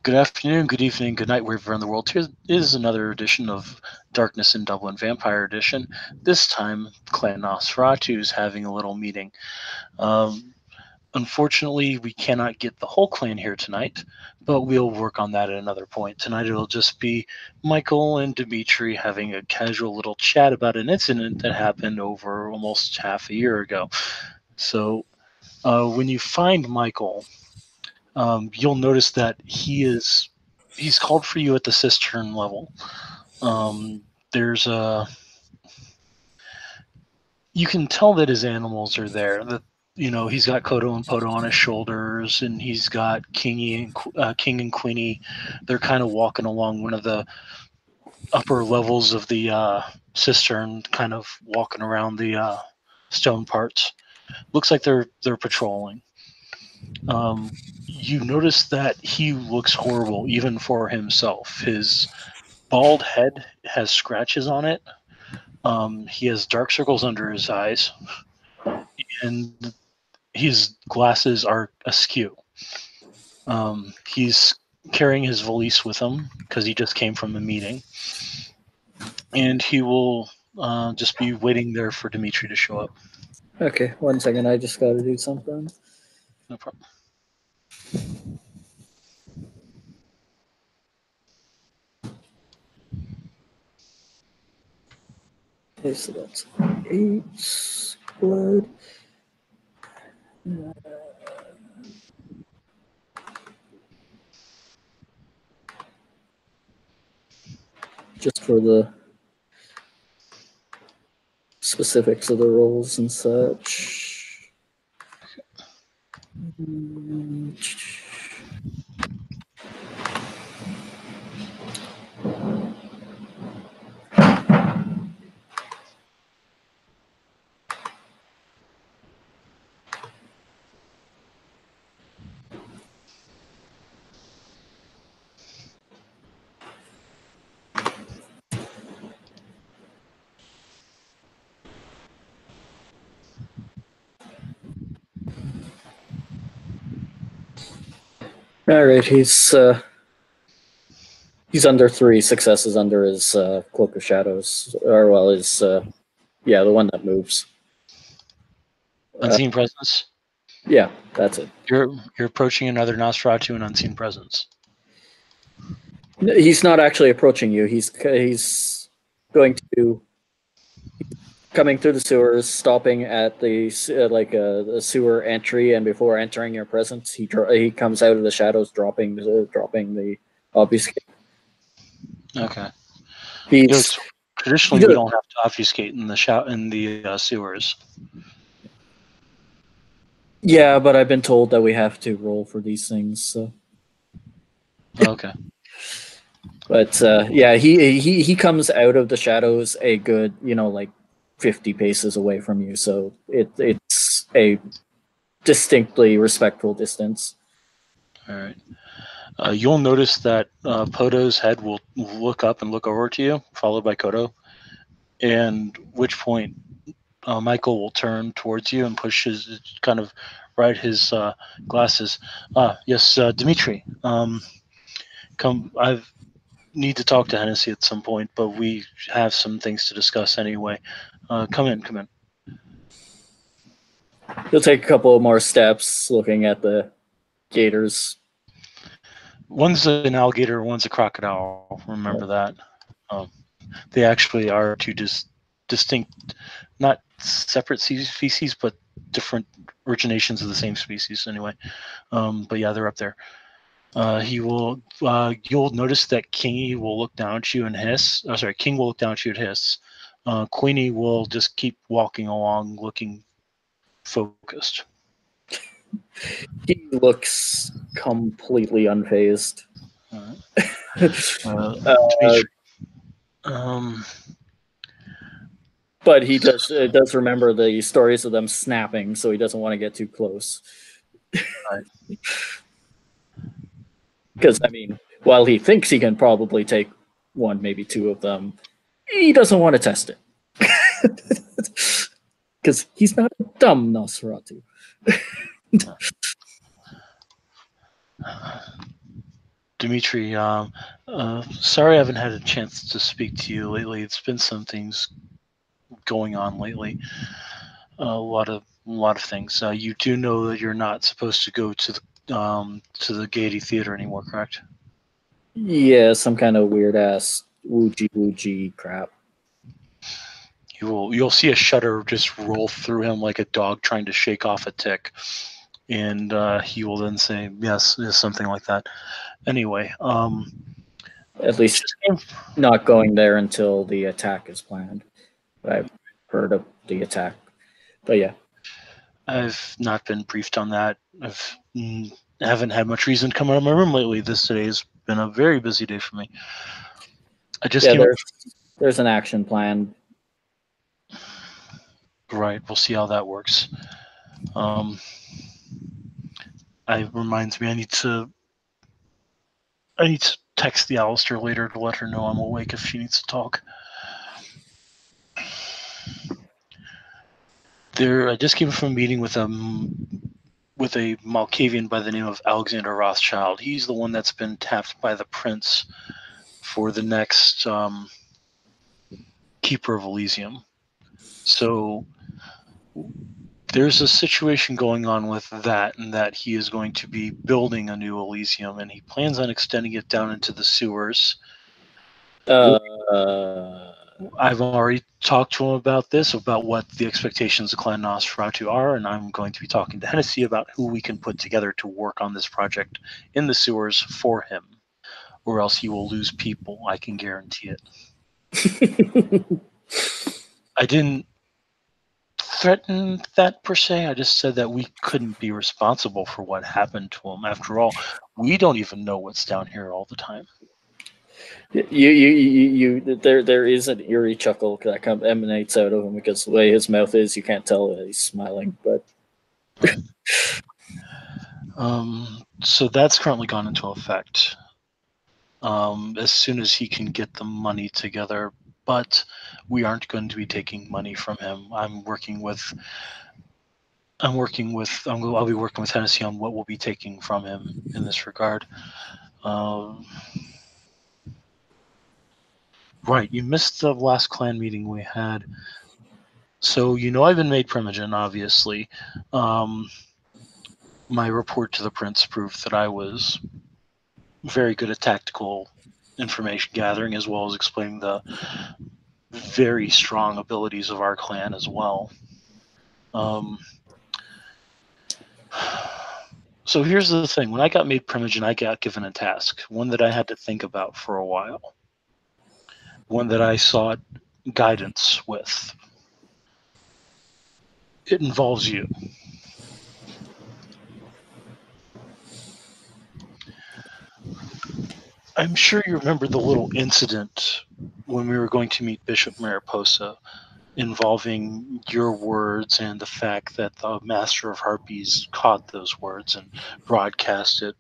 Good afternoon, good evening, good night, wherever in the world. Here is another edition of Darkness in Dublin Vampire Edition. This time, Clan Nosferatu is having a little meeting. Um, Unfortunately, we cannot get the whole clan here tonight, but we'll work on that at another point. Tonight, it'll just be Michael and Dimitri having a casual little chat about an incident that happened over almost half a year ago. So, when you find Michael, you'll notice that he's called for you at the cistern level. There's a You can tell that his animals are there. That he's got Kodo and Podo on his shoulders, and he's got King and Queenie. They're kind of walking along one of the upper levels of the cistern, kind of walking around the stone parts. Looks like they're patrolling. You notice that he looks horrible even for himself. His bald head has scratches on it. He has dark circles under his eyes, and his glasses are askew. He's carrying his valise with him because he just came from a meeting, and he will just be waiting there for Dimitri to show up. Okay, 1 second. I just got to do something. No problem. Okay, so that's 8 blood. Just for the specifics of the rolls and such. All right, he's under 3 successes under his cloak of shadows, or well, his the one that moves. Unseen presence. Yeah, that's it. You're approaching another Nosferatu in unseen presence. He's not actually approaching you. He's going to coming through the sewers, stopping at the the sewer entry, and before entering your presence, he comes out of the shadows, dropping the obfuscate. Okay. He's Traditionally, we don't have to obfuscate in the sewers. Yeah, but I've been told that we have to roll for these things. So. Okay. But yeah, he comes out of the shadows a good 50 paces away from you, so it's a distinctly respectful distance. All right. You'll notice that Podo's head will look up and look over to you, followed by Kodo, and which point Michael will turn towards you and push his glasses. Yes, Dimitri. Come. I need to talk to Hennessy at some point, but we have some things to discuss anyway. Come in. He'll take a couple more steps, looking at the gators. One's an alligator, one's a crocodile. Remember that. They actually are two distinct, not separate species, but different originations of the same species. Anyway, but yeah, they're up there. You'll notice that Kingy will look down at you and hiss. Oh, sorry, King will look down at you and hiss. Queenie will just keep walking along, looking focused. He looks completely unfazed. But he does remember the stories of them snapping, so he doesn't want to get too close. Because while he thinks he can probably take 1, maybe 2 of them, he doesn't want to test it. Because he's not a dumb Nosferatu. Dimitri, sorry I haven't had a chance to speak to you lately. It's been some things going on lately. A lot of things. You do know that you're not supposed to go to the Gaiety Theater anymore, correct? Yeah, some kind of weird ass woojie crap. You'll see a shudder just roll through him like a dog trying to shake off a tick, and he will then say yes, something like that. Anyway, At least just came. not going there until the attack is planned. I've heard of the attack, but yeah, I've not been briefed on that. Haven't had much reason to come out of my room lately. This today has been a very busy day for me. I just yeah. came up. There's an action plan. Right, we'll see how that works. Um, it reminds me I need to text the Alistair later to let her know I'm awake if she needs to talk. I just came from a meeting with a Malkavian by the name of Alexander Rothschild. He's the one that's been tapped by the prince for the next Keeper of Elysium. So there's a situation going on with that, and that he is going to be building a new Elysium, and he plans on extending it down into the sewers. Uh, I've already talked to him about this, about what the expectations of Clan Nosferatu are, and I'm going to be talking to Hennessy about who we can put together to work on this project in the sewers for him, or else he will lose people. I can guarantee it. I didn't threaten that per se. I just said that we couldn't be responsible for what happened to him. After all, we don't even know what's down here all the time. there is an eerie chuckle that emanates out of him because the way his mouth is, you can't tell that he's smiling. But Right. So that's currently gone into effect. As soon as he can get the money together, but we aren't going to be taking money from him. I'll be working with Tennessee on what we'll be taking from him in this regard. Right, you missed the last clan meeting we had. So I've been made Primogen, obviously. My report to the prince proved that I was very good at tactical information gathering, as well as explaining the very strong abilities of our clan as well. So here's the thing. When I got made Primogen, I got given a task, one that I had to think about for a while, one that I sought guidance with. It involves you. I'm sure you remember the little incident when we were going to meet Bishop Mariposa, involving your words and the fact that the Master of Harpies caught those words and broadcast it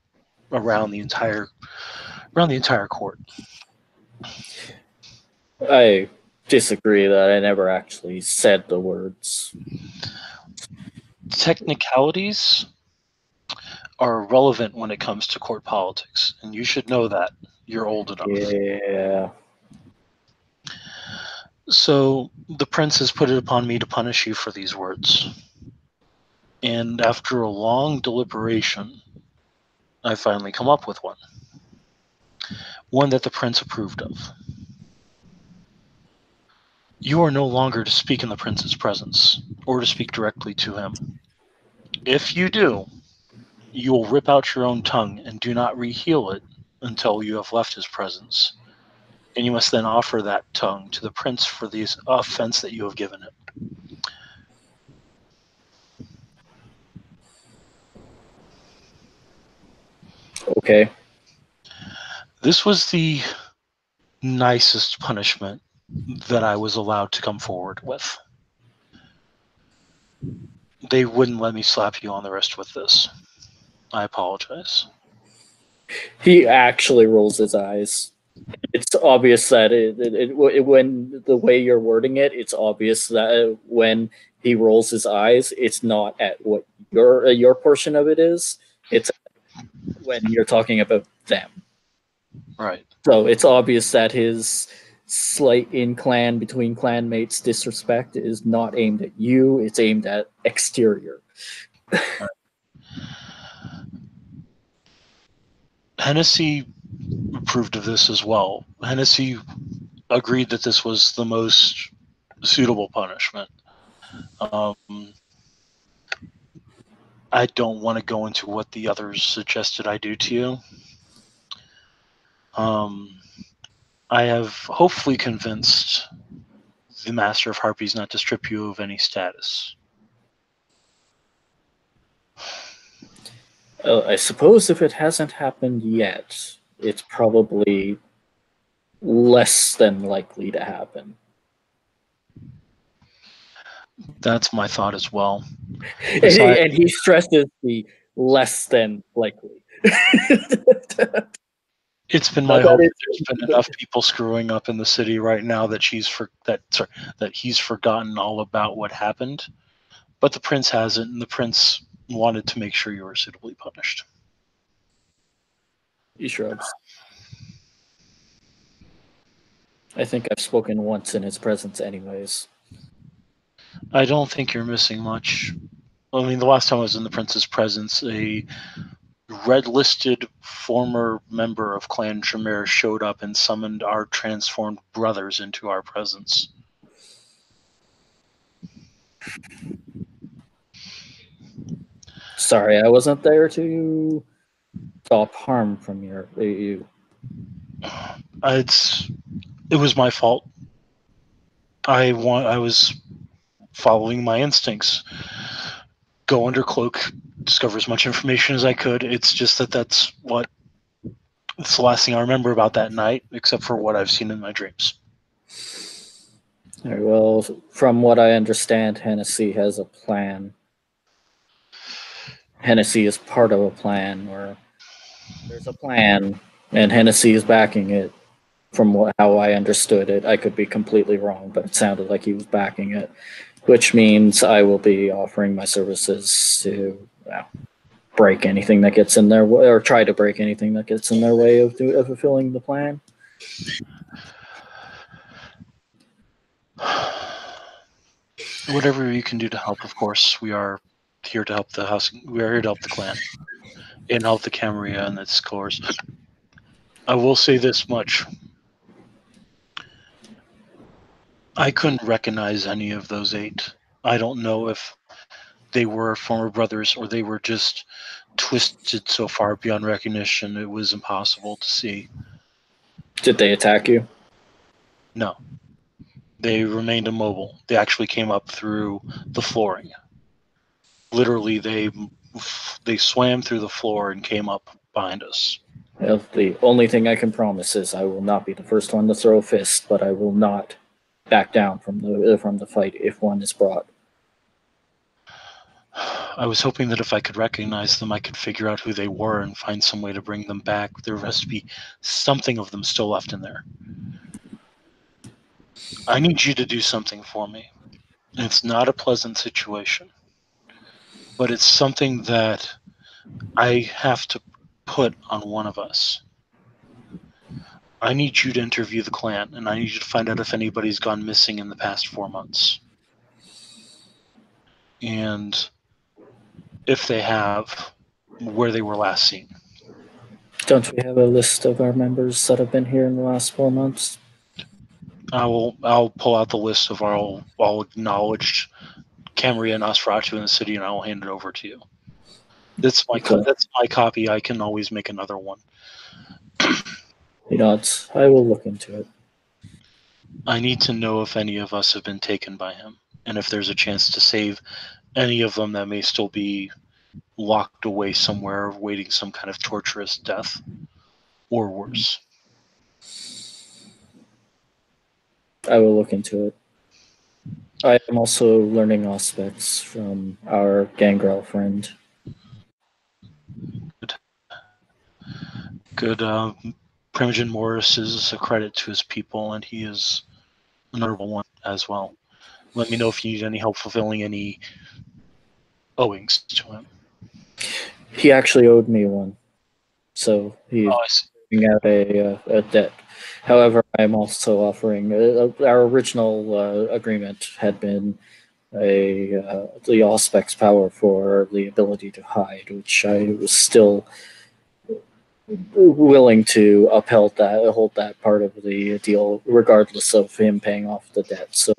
around the entire court. I disagree that I never actually said the words. Technicalities are irrelevant when it comes to court politics, and you should know that. You're old enough. Yeah. So the prince has put it upon me to punish you for these words. And after a long deliberation, I finally come up with one. One that the prince approved of. You are no longer to speak in the prince's presence, or to speak directly to him. If you do, you will rip out your own tongue and do not reheal it until you have left his presence. And you must then offer that tongue to the prince for the offense that you have given him. Okay. This was the nicest punishment that I was allowed to come forward with. They wouldn't let me slap you on the wrist with this. I apologize. He actually rolls his eyes. It's obvious that when the way you're wording it, it's obvious that when he rolls his eyes, it's not at what your portion of it is. It's when you're talking about them. Right. So it's obvious that his slight in clan between clanmates disrespect is not aimed at you, it's aimed at exterior. Hennessy approved of this as well. Hennessy agreed that this was the most suitable punishment. I don't want to go into what the others suggested I do to you. I have hopefully convinced the Master of Harpies not to strip you of any status. I suppose if it hasn't happened yet, it's probably less than likely to happen. That's my thought as well. And he stresses the less than likely. It's been my hope that there's been enough people screwing up in the city right now that that he's forgotten all about what happened. But the prince hasn't, and the prince wanted to make sure you were suitably punished. He shrugs. I think I've spoken once in his presence, anyways. I don't think you're missing much. I mean, the last time I was in the prince's presence, a red-listed former member of Clan Tremere showed up and summoned our transformed brothers into our presence. Sorry, I wasn't there to stop harm from you. It was my fault. I was following my instincts. Go under cloak, discover as much information as I could. It's just that's the last thing I remember about that night, except for what I've seen in my dreams. Very well, from what I understand, Hennessy has a plan. Hennessy is part of a plan where there's a plan and Hennessy is backing it. From how I understood it, I could be completely wrong, but it sounded like he was backing it, which means I will be offering my services to break anything that gets in their way, or try to break anything that gets in their way of fulfilling the plan. Whatever you can do to help, of course. We are here to help the house. We are here to help the clan and help the Camarilla and its cores. I will say this much. I couldn't recognize any of those 8. I don't know if they were former brothers or they were just twisted so far beyond recognition it was impossible to see. Did they attack you? No. They remained immobile. They actually came up through the flooring. Literally, they swam through the floor and came up behind us. Well, the only thing I can promise is I will not be the first one to throw a fist, but I will not back down from the fight if one is brought. I was hoping that if I could recognize them, I could figure out who they were and find some way to bring them back. There has to be something of them still left in there. I need you to do something for me. It's not a pleasant situation, but it's something that I have to put on one of us. I need you to interview the clan, and I need you to find out if anybody's gone missing in the past 4 months. And if they have, where they were last seen. Don't we have a list of our members that have been here in the last 4 months? I'll pull out the list of all acknowledged Camarilla and Nosferatu in the city, and I will hand it over to you. That's my copy. I can always make another one. He nods. I will look into it. I need to know if any of us have been taken by him, and if there's a chance to save any of them that may still be locked away somewhere, waiting some kind of torturous death, or worse. I will look into it. I am also learning aspects from our gangrel friend. Good. Primogen Morris is a credit to his people, and he is an honorable one as well. Let me know if you need any help fulfilling any owings to him. He actually owed me one. so he's Oh, I see. giving out a debt. However, I'm also offering our original agreement had been the Auspex power for the ability to hide, which I was still willing to hold that part of the deal, regardless of him paying off the debt. So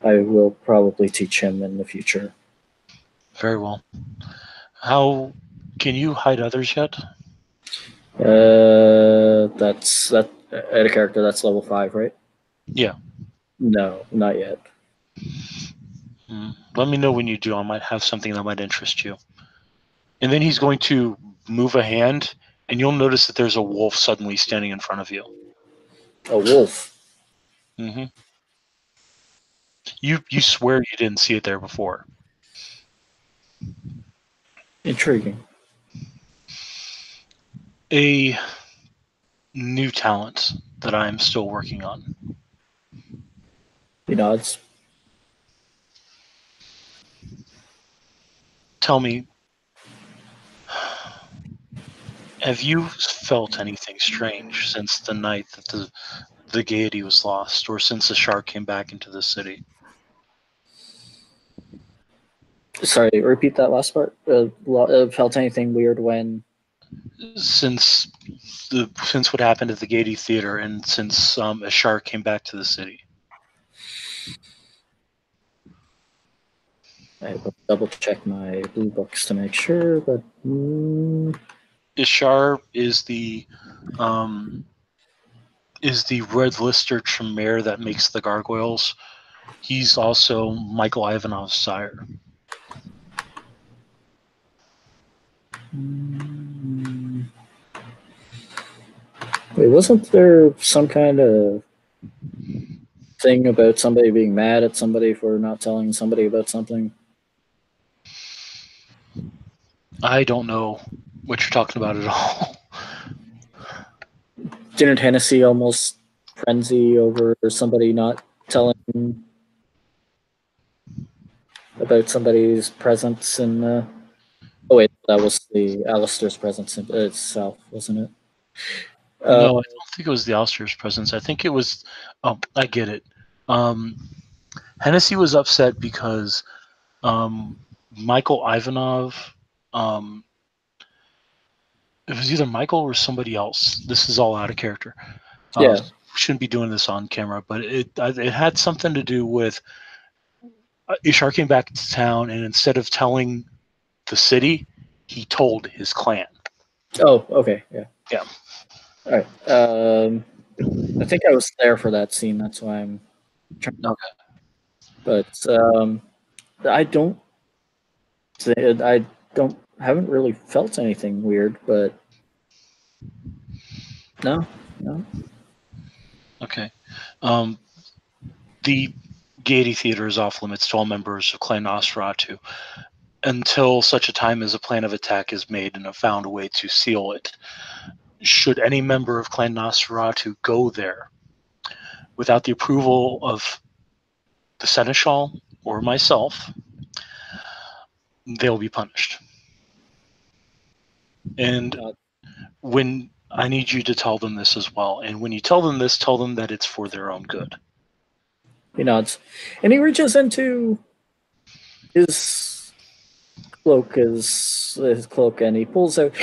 I will probably teach him in the future. Very well. How can you hide others yet? That's that at a character that's level 5, right? Yeah. No, not yet. Let me know when you do. I might have something that might interest you. And then he's going to move a hand, and you'll notice that there's a wolf suddenly standing in front of you. A wolf. hmm You swear you didn't see it there before. Intriguing. A new talent that I'm still working on. He nods. Tell me, have you felt anything strange since the night that the gaiety was lost, or since the shark came back into the city? Sorry, repeat that last part. Felt anything weird when? Since what happened at the Gaiety Theater, and since a shark came back to the city. I will double check my blue books to make sure, but Ishar is the red lister Tremere that makes the gargoyles. He's also Michael Ivanov's sire. wait, wasn't there some kind of thing about somebody being mad at somebody for not telling somebody about something? I don't know what you're talking about at all. Didn't Hennessy almost frenzy over somebody not telling about somebody's presence in? Oh wait, that was the Alistair's presence in itself, wasn't it? No, I don't think it was the Austria's presence. I think it was. Oh, I get it. Hennessy was upset because Michael Ivanov. It was either Michael or somebody else. This is all out of character. Yeah. Shouldn't be doing this on camera, but it had something to do with Ishar came back to town, and instead of telling the city, he told his clan. Oh, okay, yeah. Yeah. All right. I think I was there for that scene. That's why I'm trying. Okay. But I don't. I don't. Haven't really felt anything weird, but no, no. Okay. The Gaiety Theater is off limits to all members of Clan Nosferatu until such a time as a plan of attack is made and have found a way to seal it. Should any member of Clan Nosferatu go there without the approval of the Seneschal or myself, they'll be punished. And when I need you to tell them this as well, and when you tell them this, tell them that it's for their own good. He nods, and he reaches into his cloak, and he pulls out.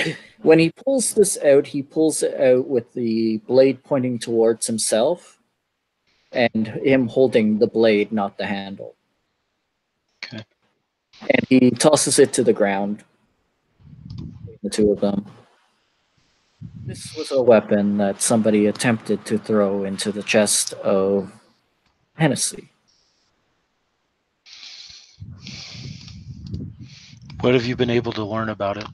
When he pulls this out, he pulls it out with the blade pointing towards himself, and him holding the blade, not the handle. Okay. And he tosses it to the ground. The two of them. This was a weapon that somebody attempted to throw into the chest of Hennessy. What have you been able to learn about it?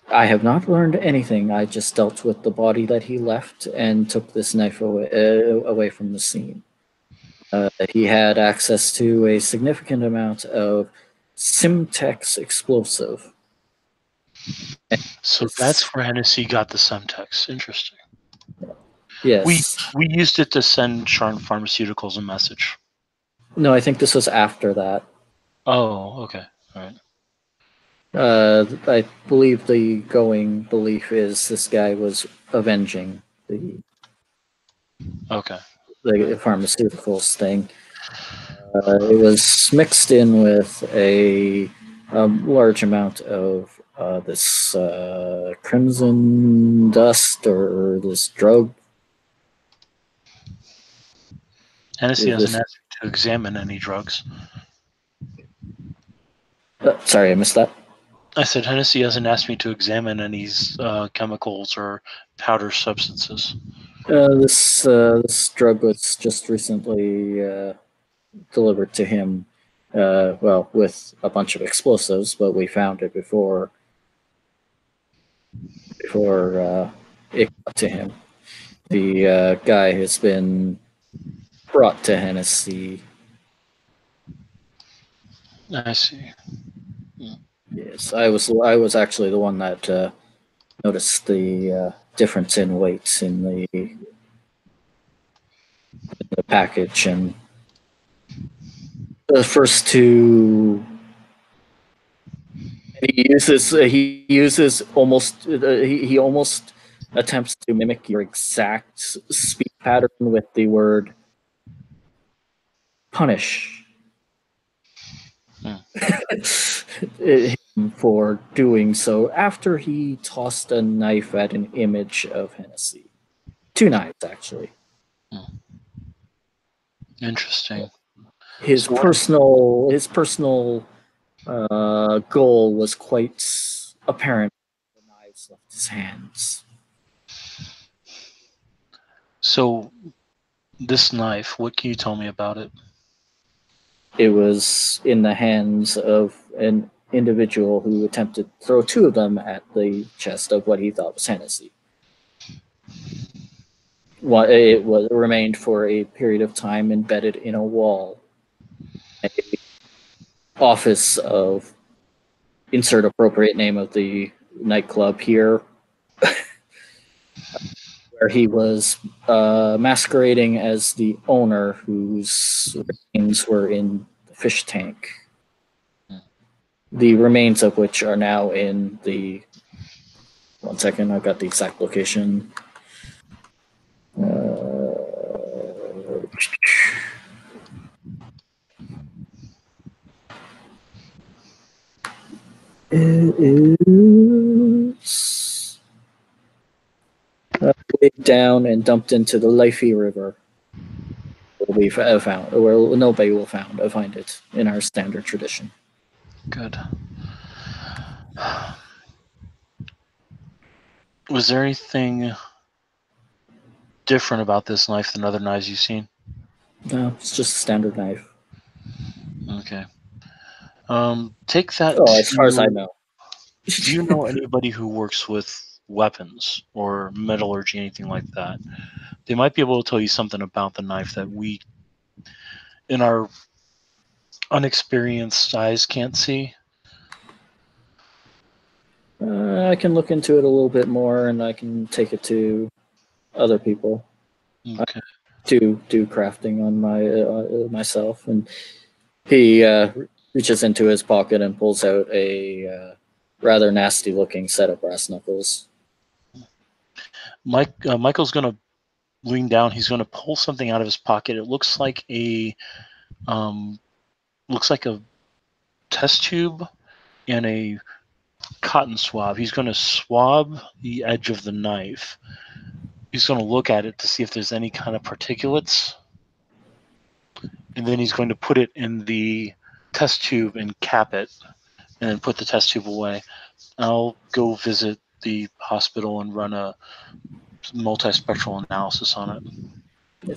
I have not learned anything. I just dealt with the body that he left and took this knife away from the scene. He had access to a significant amount of Simtex explosive. So that's where Hennessy got the Semtex. Interesting. Yes. We used it to send Charm Pharmaceuticals a message. No, I think this was after that. Oh, okay. All right. I believe the going belief is this guy was avenging Okay. the pharmaceuticals thing. It was mixed in with a large amount of this crimson dust or this drug. Hennessy hasn't This asked me to examine any drugs. sorry, I missed that. I said Hennessy hasn't asked me to examine any chemicals or powder substances. This drug was just recently delivered to him. Well, with a bunch of explosives, but we found it before it got to him. The guy has been brought to Hennessy. I see. Yes, I was actually the one that noticed the difference in weights in the package, and the first two. He uses almost he almost attempts to mimic your exact speech pattern with the word punish. Him for doing so after he tossed a knife at an image of Hennessy. Two knives, actually. Interesting. His So what? personal goal was quite apparent. The knives left his hands. So this knife. What can you tell me about it? It was in the hands of an individual who attempted to throw two of them at the chest of what he thought was Hennessy. It remained for a period of time embedded in a wall. A office of insert appropriate name of the nightclub here, where he was masquerading as the owner whose remains were in the fish tank. The remains of which are now in the. One second, I've got the exact location. It is weighed down and dumped into the Liffey River. Will be found, where nobody will find it in our standard tradition. Good. Was there anything different about this knife than other knives you've seen? No, it's just a standard knife. Okay. Take that Oh, as far as I to. know. Do you know anybody who works with weapons or metallurgy, anything like that? They might be able to tell you something about the knife that we, in our unexperienced eyes, can't see. I can look into it a little bit more, and I can take it to other people. Okay. Do crafting on myself, and he reaches into his pocket and pulls out a rather nasty looking set of brass knuckles. Michael's gonna lean down. He's gonna pull something out of his pocket. It um, looks like a test tube and a cotton swab. He's gonna swab the edge of the knife. He's gonna look at it to see if there's any kind of particulates, and then he's going to put it in the test tube and cap it, and then put the test tube away. I'll go visit the hospital and run a multispectral analysis on it.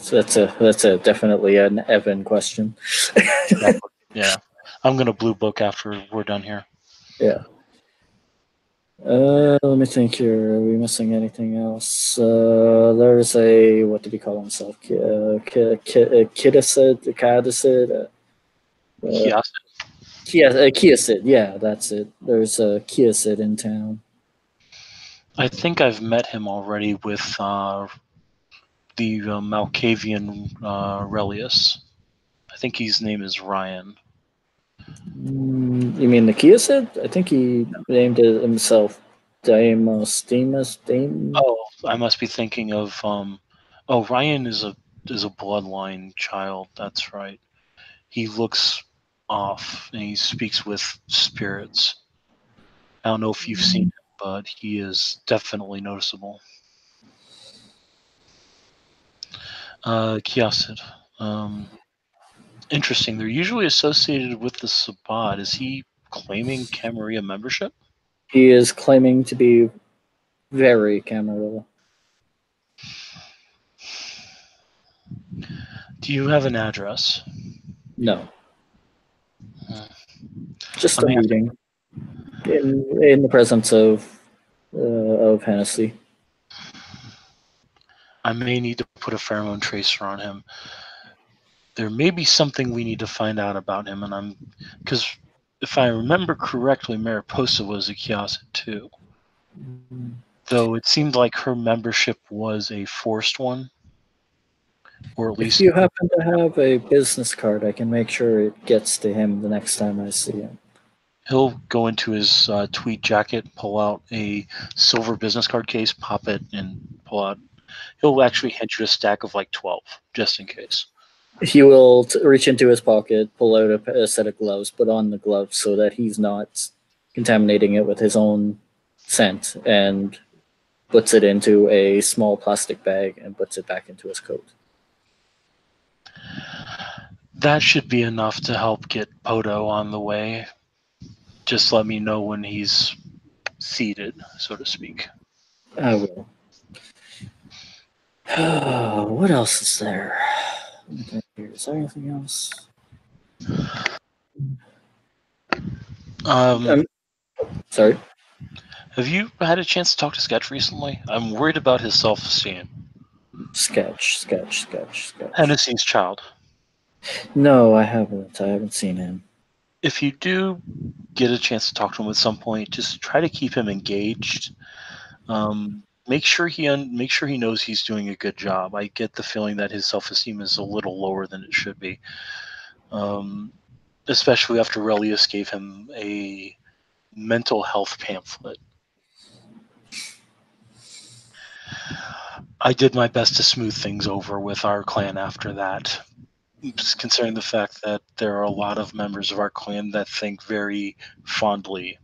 That's a definitely an Evan question. Yeah, I'm gonna blue book after we're done here. Yeah. Let me think here. Are we missing anything else? There's a what did he call himself? Kidasid. Yes, Kiasid. Yeah, that's it. There's a Kiasid in town. I think I've met him already with the Malkavian Relius. I think his name is Ryan. You mean the Kiyosid? I think he named it himself. Dame. Oh, I must be thinking of oh, Ryan is a bloodline child. That's right. He looks off and he speaks with spirits. I don't know if you've seen him, but he is definitely noticeable. Kiyosid. Interesting. They're usually associated with the Sabbat. Is he claiming Camarilla membership? He is claiming to be very Camarilla. Do you have an address? No, Hmm. I just a may have to, meeting in the presence of Hennessy. I may need to put a pheromone tracer on him. There may be something we need to find out about him, and because if I remember correctly, Mariposa was a Kiyosid too. Though it seemed like her membership was a forced one, or at If least you happen to have a business card, I can make sure it gets to him the next time I see him. he'll go into his tweed jacket, pull out a silver business card case, pop it, and pull out. He'll actually hand you a stack of like 12, just in case. He will reach into his pocket, pull out a set of gloves, put on the gloves so that he's not contaminating it with his own scent, and puts it into a small plastic bag and puts it back into his coat. That should be enough to help get Poto on the way. Just let me know when he's seated, so to speak. I will. What else is there? Is there anything else? Um, Sorry. have you had a chance to talk to Sketch recently? I'm worried about his self-esteem. Sketch. Hennessy's child. No, I haven't. I haven't seen him. If you do get a chance to talk to him at some point, just try to keep him engaged. Make sure he knows he's doing a good job. I get the feeling that his self-esteem is a little lower than it should be, especially after Relius gave him a mental health pamphlet. I did my best to smooth things over with our clan after that, just considering the fact that there are a lot of members of our clan that think very fondly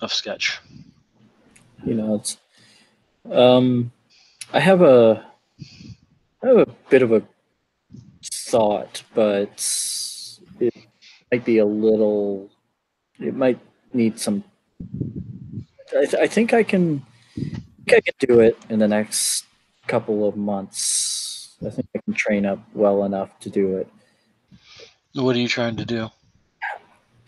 of Sketch. It's I have a bit of a thought, but it might be a little. It might need some. I think I can do it in the next couple of months. I think I can train up well enough to do it. What are you trying to do?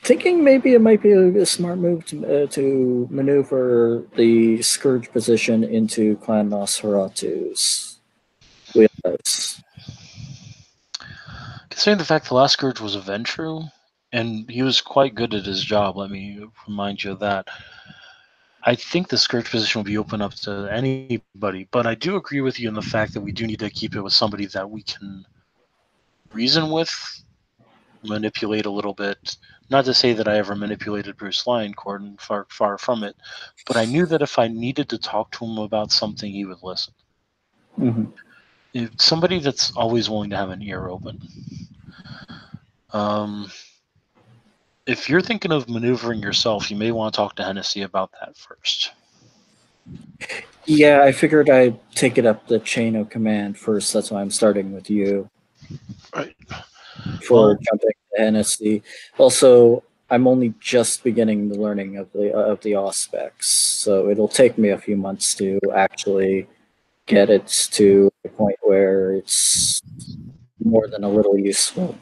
Thinking maybe it might be a smart move to maneuver the Scourge position into Clan Nosferatu's wheelhouse. Considering the fact the last Scourge was a Ventru, and he was quite good at his job, let me remind you of that. I think the Scourge position will be open up to anybody, but I do agree with you in the fact that we do need to keep it with somebody that we can reason with, manipulate a little bit. Not to say that I ever manipulated Bruce Lioncourt, far from it, but I knew that if I needed to talk to him about something, he would listen. Mm-hmm. Somebody that's always willing to have an ear open. If you're thinking of maneuvering yourself, you may want to talk to Hennessy about that first. Yeah, I figured I'd take it up the chain of command first. That's why I'm starting with you Right. before jumping to Hennessy. Also, I'm only just beginning the learning of the aspects, so it'll take me a few months to actually get it to a point where it's more than a little useful.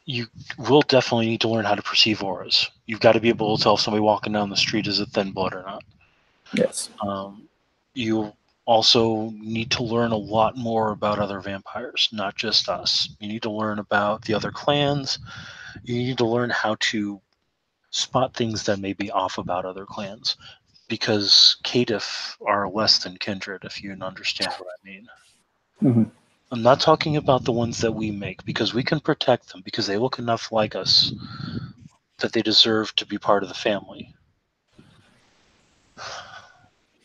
You will definitely need to learn how to perceive auras. You've got to be able to tell if somebody walking down the street is a thin blood or not. Yes. You also need to learn a lot more about other vampires, not just us. You need to learn about the other clans. You need to learn how to spot things that may be off about other clans, because Caitiff are less than kindred, if you understand what I mean. Mm-hmm. I'm not talking about the ones that we make, because we can protect them because they look enough like us that they deserve to be part of the family.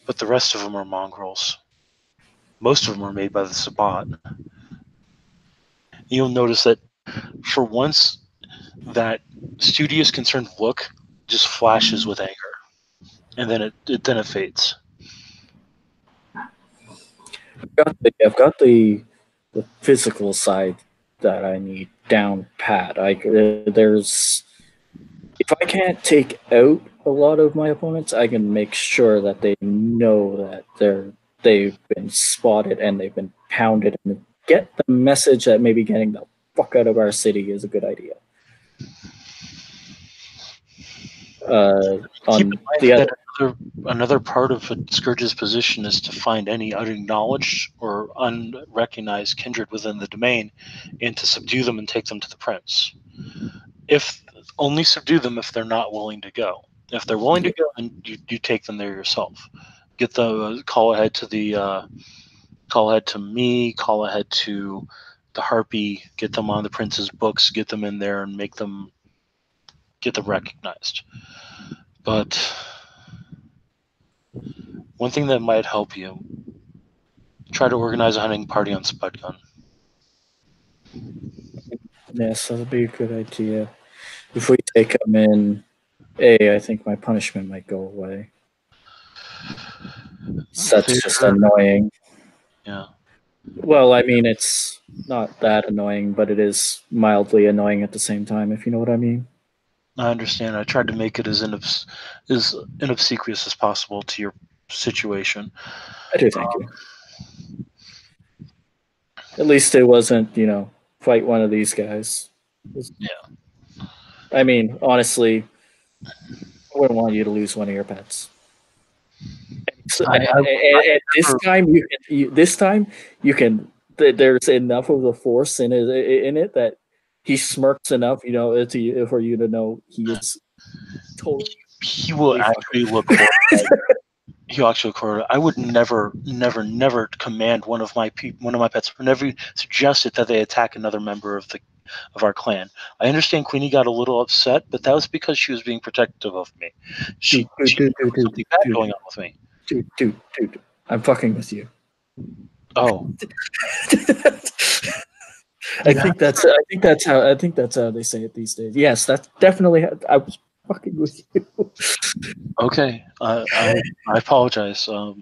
But the rest of them are mongrels. Most of them are made by the Sabbat. You'll notice that for once, that studious, concerned look just flashes with anger, and then it fades. I've got the physical side that I need down pat. There's if I can't take out a lot of my opponents, I can make sure that they know that they've been spotted and they've been pounded, and get the message that maybe getting the fuck out of our city is a good idea. Keep On in the mind other, that another part of a Scourge's position is to find any unacknowledged or unrecognized kindred within the domain, and to subdue them and take them to the prince. If only subdue them if they're not willing to go. If they're willing to go, then you take them there yourself. Get the call ahead to call ahead to me, call ahead to the Harpy, get them on the prince's books, get them in there, and get them recognized. But one thing that might help you: try to organize a hunting party on Spudgun. yes, that'll be a good idea. If we take them in, I think my punishment might go away. So that's just There, annoying. yeah, Well, I mean, it's not that annoying, but it is mildly annoying at the same time, if you know what I mean. I understand. I tried to make it as inobsequious as possible to your situation. I do thank you. At least it wasn't, fight one of these guys. Yeah, I mean, honestly, I wouldn't want you to lose one of your pets. So, and this never, time, this time you can. There's enough of the force in it that he smirks enough, for you to know he is totally he will actually fucking. look horrified. He'll actually look horrified. I would never, never, never command one of my pets. Never suggested that they attack another member of our clan. I understand Queenie got a little upset, but that was because she was being protective of me. She knew there was something bad going on with me. Dude, I'm fucking with you. Oh, I you have, think that's. I think that's how they say it these days. Yes, that's definitely. I was fucking with you. okay. I apologize. It's all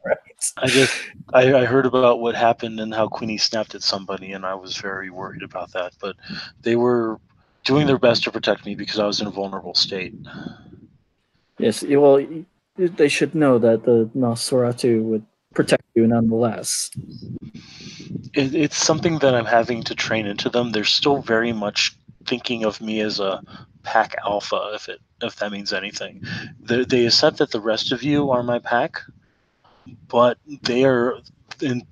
right. I just I heard about what happened and how Queenie snapped at somebody, and I was very worried about that. But they were doing their best to protect me because I was in a vulnerable state. Yes. Well, they should know that the Nosferatu would protect you nonetheless. It's something that I'm having to train into them. They're still very much thinking of me as a pack alpha, if that means anything. They accept that the rest of you are my pack, but they are in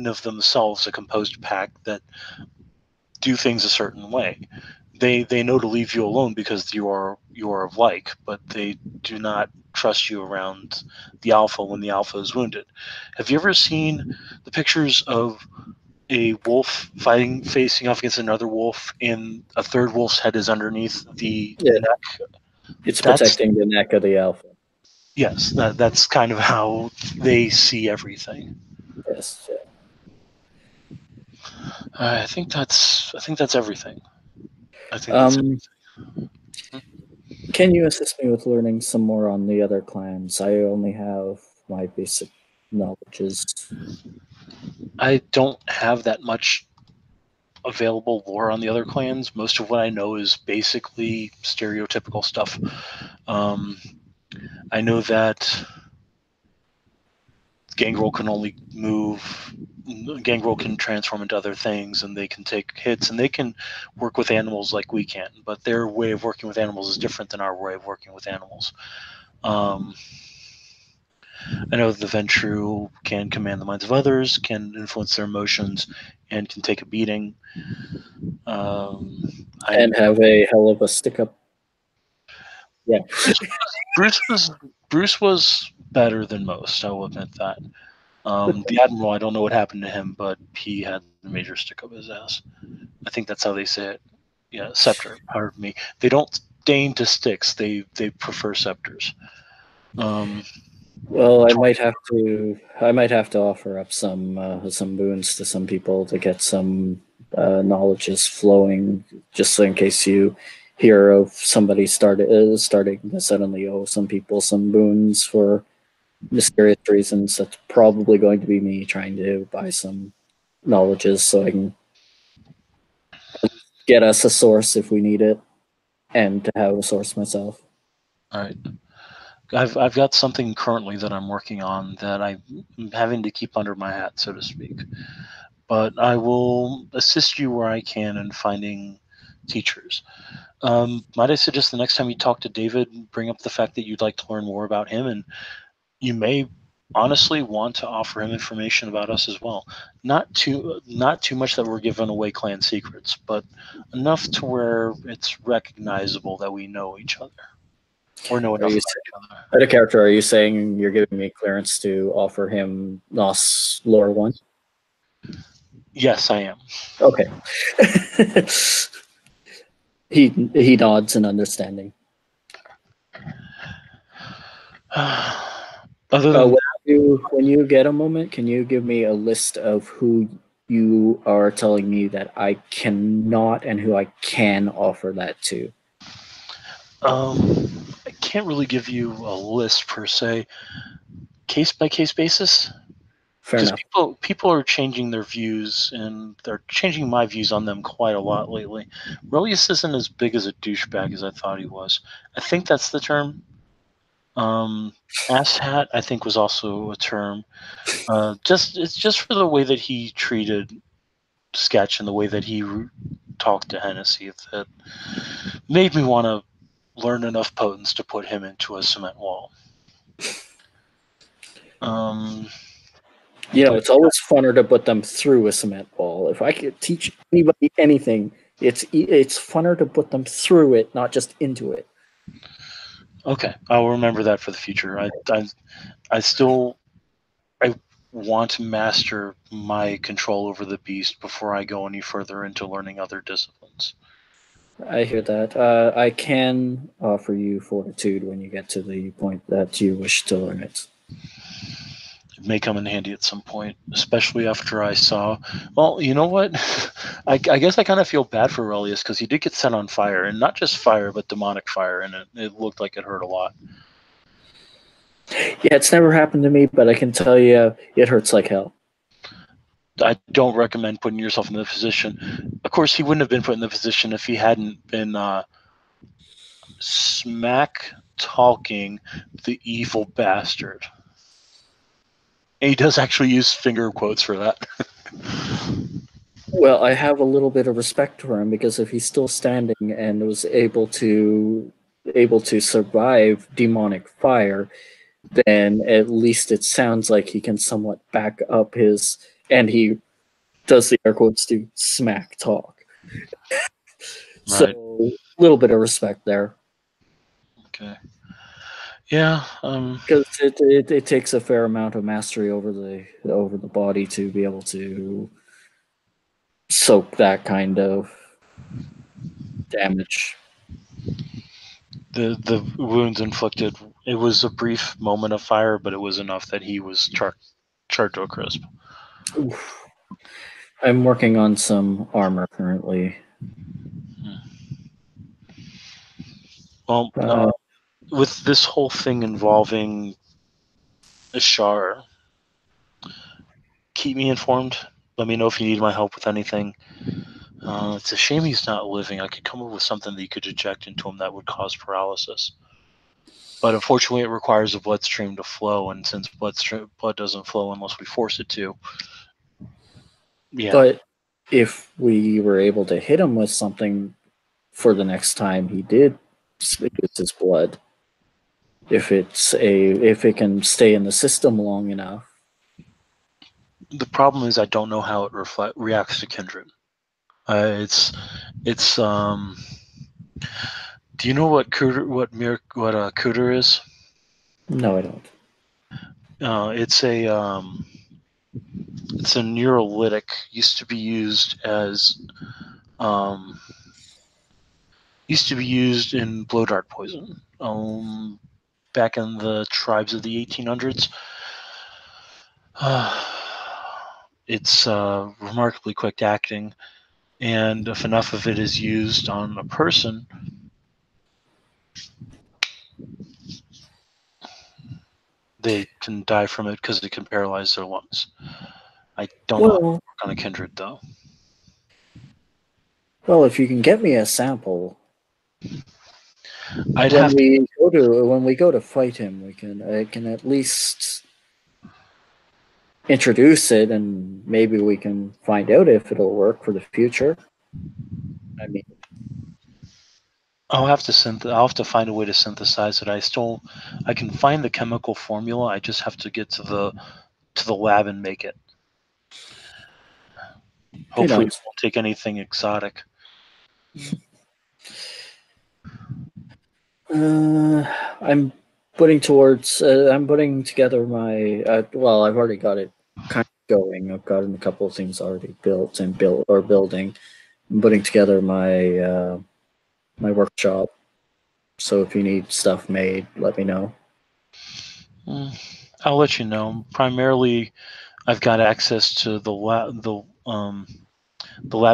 of themselves a composed pack that do things a certain way. They know to leave you alone because you are of like, but they do not trust you around the alpha when the alpha is wounded. Have you ever seen the pictures of a wolf facing off against another wolf, and a third wolf's head is underneath Yeah, the neck? it's That's protecting the neck of the alpha. yes, that's kind of how they see everything. Yes. Yeah. I think that's everything. I think that's Um, can you assist me with learning some more on the other clans? I only have my basic knowledges. I don't have that much available lore on the other clans. Most of what I know is basically stereotypical stuff. Um, I know that Gangrel can only move. Gangrel can transform into other things, and they can take hits, and they can work with animals like we can. But their way of working with animals is different than our way of working with animals. Um, I know the Ventru can command the minds of others, can influence their emotions, and can take a beating. Um, I And have a hell of a stick up. Yeah. Bruce was Bruce was better than most. I will admit that. The admiral, I don't know what happened to him, but he had the major stick up his ass. I think that's how they say it. Yeah, scepter. Pardon me. They don't deign to sticks. They prefer scepters. Um, Well, I might have to offer up some boons to some people to get some knowledges flowing, just in case you hear of somebody starting to suddenly owe some people some boons for mysterious reasons. That's probably going to be me trying to buy some knowledges so I can get us a source if we need it, and to have a source myself. all right. I've got something currently that I'm working on that I'm having to keep under my hat, so to speak. But I will assist you where I can in finding teachers. Might I suggest the next time you talk to David, bring up the fact that you'd like to learn more about him, and you may honestly want to offer him information about us as well. Not too much that we're giving away clan secrets, but enough to where it's recognizable that we know each other or know Are enough you about each other. Out of character, are you saying you're giving me clearance to offer him Nos Lore 1? Yes, I am. Okay. he nods in understanding. Other than When you get a moment, can you give me a list of who you are telling me that I cannot and who I can offer that to? I can't really give you a list per se, case by case basis, Fair because enough. people are changing their views and they're changing my views on them quite a lot lately. Relius isn't as big as a douchebag as I thought he was. I think that's the term. Um, Asshat, I think, was also a term. Just it's just for the way that he treated Sketch and the way that he talked to Hennessy that made me want to learn enough potence to put him into a cement wall. Um, but It's always funner to put them through a cement wall. If I could teach anybody anything, it's funner to put them through it, not just into it. okay, I'll remember that for the future. I still I want to master my control over the beast before I go any further into learning other disciplines. I hear that. I can offer you fortitude when you get to the point that you wish to learn it. It may come in handy at some point, especially after I saw. Well, you know what? I guess I kind of feel bad for Aurelius because he did get set on fire, and not just fire, but demonic fire, and it looked like it hurt a lot. Yeah, it's never happened to me, but I can tell you it hurts like hell. I don't recommend putting yourself in the position. Of course, he wouldn't have been put in the position if he hadn't been smack talking the evil bastard. And he does actually use finger quotes for that. Well, I have a little bit of respect for him because if he's still standing and was able to survive demonic fire, then at least it sounds like he can somewhat back up his, and he does the air quotes to smack talk. So Right. a little bit of respect there. Okay. Yeah. Because it takes a fair amount of mastery over the body to be able to soak that kind of damage. The wounds inflicted. It was a brief moment of fire, but it was enough that he was charred to a crisp. Oof. I'm working on some armor currently. Well, Uh, with this whole thing involving Ishar, keep me informed. Let me know if you need my help with anything. It's a shame he's not living. I could come up with something that you could eject into him that would cause paralysis. But unfortunately, it requires a bloodstream to flow, and since blood doesn't flow unless we force it to, yeah, but if we were able to hit him with something for the next time he did use his blood, if it can stay in the system long enough. the problem is I don't know how it reacts to kindred. It's. Do you know what cooter is? No, I don't. It's a It's a neurolytic. Used to be used as um, used to be used in blow dart poison. Back in the tribes of the 1800s. It's remarkably quick acting, and if enough of it is used on a person, they can die from it because it can paralyze their lungs. I don't know how to Well, work on a kindred though. well, if you can get me a sample I'd have to. when we go to fight him, we can I can at least introduce it, and maybe we can find out if it'll work for the future. I mean, I'll have to find a way to synthesize it. I can find the chemical formula. I just have to get to the lab and make it. you Hopefully, know, it won't take anything exotic. uh, I'm I'm putting together my. Well, I've already got it kind of going. I've gotten a couple of things already built and building. I'm putting together my workshop. So if you need stuff made, let me know. Mm, I'll let you know. Primarily, I've got access to the lab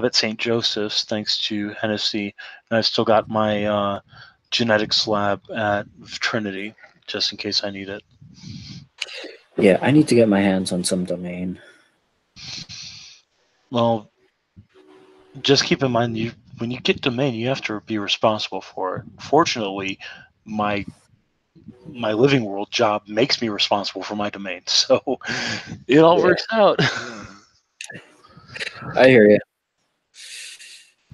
at St. Joseph's thanks to Hennessy, and I've still got my genetics lab at Trinity just in case I need it. Yeah, I need to get my hands on some domain. Well, just keep in mind you when you get domain, you have to be responsible for it. Fortunately, my my living world job makes me responsible for my domain, so it all Yeah, works out. I hear you.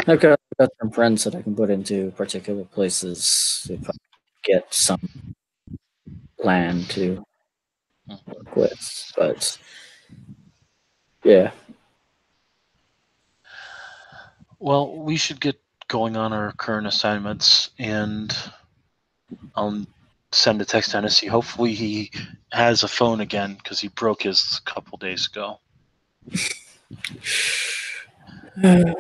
Got some friends that I can put into particular places if I get some land to work with. But yeah, Well, we should get going on our current assignments, and I'll send a text to Hennessy. Hopefully, he has a phone again because he broke his a couple days ago. I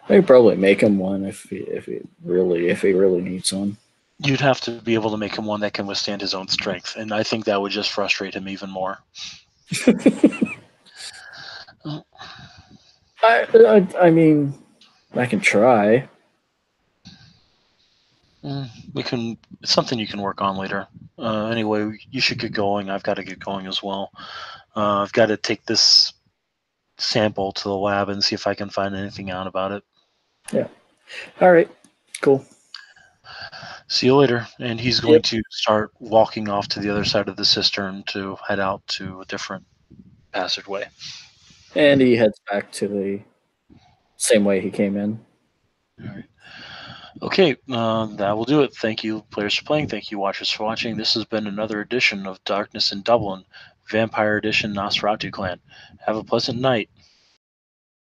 could probably make him one if he really needs one. You'd have to be able to make him one that can withstand his own strength, and I think that would just frustrate him even more. I mean, I can try. We can. It's something you can work on later. Anyway, you should get going. I've got to get going as well. I've got to take this sample to the lab and see if I can find anything out about it. Yeah. All right. Cool. See you later. And he's going Yep. to start walking off to the other side of the cistern to head out to a different passageway. And he heads back to the same way he came in. All right. Okay, that will do it. Thank you, players, for playing. Thank you, watchers, for watching. This has been another edition of Darkness in Dublin, Vampire Edition Nosferatu Clan. Have a pleasant night.